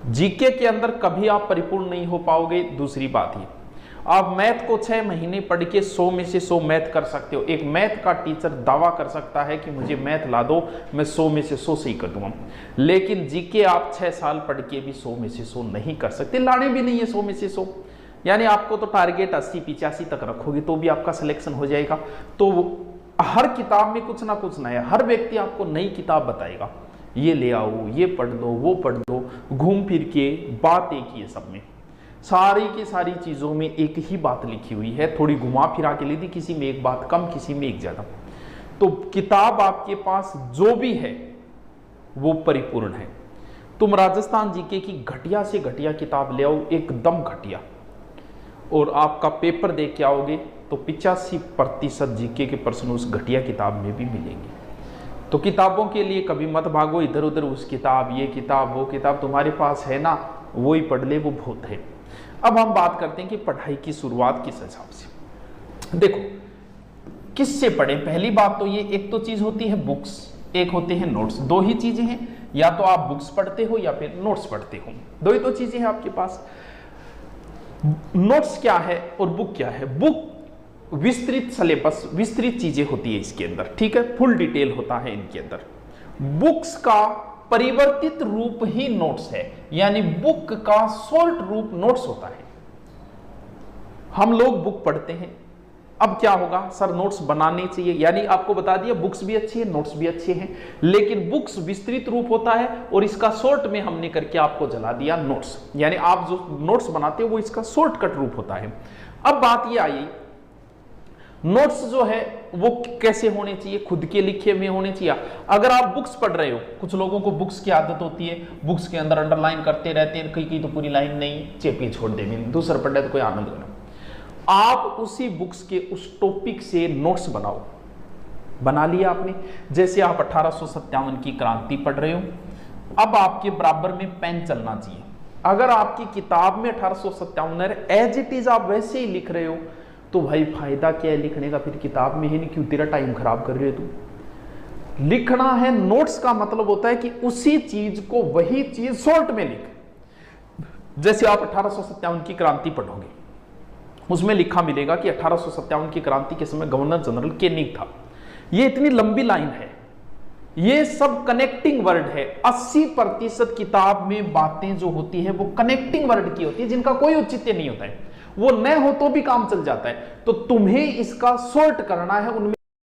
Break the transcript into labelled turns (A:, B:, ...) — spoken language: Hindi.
A: जीके के अंदर कभी आप परिपूर्ण नहीं हो पाओगे। दूसरी बात ये, आप मैथ को 6 महीने पढ़ के 100 में से 100 मैथ कर सकते हो। एक मैथ का टीचर दावा कर सकता है कि मुझे मैथ ला दो, मैं 100 में से 100 सही कर दूंगा। लेकिन जीके आप 6 साल पढ़ के भी 100 में से 100 नहीं कर सकते, लाने भी नहीं है 100 में से 100। यानी आपको तो टारगेट 80-85 तक रखोगे तो भी आपका सिलेक्शन हो जाएगा। तो हर किताब में कुछ ना कुछ नया, हर व्यक्ति आपको नई किताब बताएगा, ये ले आओ, ये पढ़ दो, वो पढ़ दो, घूम फिर के बात एक ही है सब में। सारी की सारी चीजों में एक ही बात लिखी हुई है, थोड़ी घुमा फिरा के ली थी, किसी में एक बात कम, किसी में एक ज्यादा। तो किताब आपके पास जो भी है वो परिपूर्ण है। तुम राजस्थान जीके की घटिया से घटिया किताब ले आओ, एकदम घटिया, और आपका पेपर दे के आओगे तो 85% जीके के प्रश्न उस घटिया किताब में भी मिलेंगे। तो किताबों के लिए कभी मत भागो इधर उधर, उस किताब, ये किताब, वो किताब, तुम्हारे पास है ना, वो ही पढ़ ले, वो बहुत है। अब हम बात करते हैं कि पढ़ाई की शुरुआत किस हिसाब से। देखो किससे पढ़ें। पहली बात तो ये, एक तो चीज होती है बुक्स, एक होते हैं नोट्स। दो ही चीजें हैं, या तो आप बुक्स पढ़ते हो या फिर नोट्स पढ़ते हो, दो ही तो चीजें हैं आपके पास। नोट्स क्या है और बुक क्या है। बुक विस्तृत सिलेबस, विस्तृत चीजें होती है इसके अंदर, ठीक है, फुल डिटेल होता है इनके अंदर। बुक्स का परिवर्तित रूप ही नोट्स है, यानी बुक का शॉर्ट रूप नोट्स होता है। हम लोग बुक पढ़ते हैं, अब क्या होगा, सर नोट्स बनाने चाहिए, यानी आपको बता दिया बुक्स भी अच्छी है, नोट्स भी अच्छे हैं, लेकिन बुक्स विस्तृत रूप होता है और इसका शॉर्ट में हमने करके आपको जला दिया नोट्स, यानी आप जो नोट्स बनाते हो वो इसका शॉर्टकट रूप होता है। अब बात ये आई, नोट्स जो है वो कैसे होने चाहिए, खुद के लिखे में होने चाहिए। अगर आप बुक्स पढ़ रहे हो, कुछ लोगों को बुक्स की आदत होती है, बुक्स के अंदर अंडरलाइन करते रहते हैं, कई तो पूरी लाइन नहीं, चेपी छोड़ दे, दूसरा पढ़ रहे तो कोई आनंद नहीं। आप उसी बुक्स के उस टॉपिक से नोट्स बनाओ। बना लिया आपने, जैसे आप 1857 की क्रांति पढ़ रहे हो, अब आपके बराबर में पेन चलना चाहिए। अगर आपकी किताब में 1857 एज इट इज आप वैसे ही लिख रहे हो तो भाई फायदा क्या है लिखने का, फिर किताब में ही नहीं, क्यों तेरा टाइम खराब कर रहे हो तू। लिखना है, नोट्स का मतलब होता है कि उसी चीज को, वही चीज शॉर्ट में लिख। जैसे आप 1857 की क्रांति पढ़ोगे, उसमें लिखा मिलेगा कि 1857 की क्रांति के समय गवर्नर जनरल केनिग था। ये इतनी लंबी लाइन है, ये सब कनेक्टिंग वर्ड है। 80% किताब में बातें जो होती है वो कनेक्टिंग वर्ड की होती है, जिनका कोई औचित्य नहीं होता है, वो न हो तो भी काम चल जाता है। तो तुम्हें इसका शॉर्ट करना है, उनमें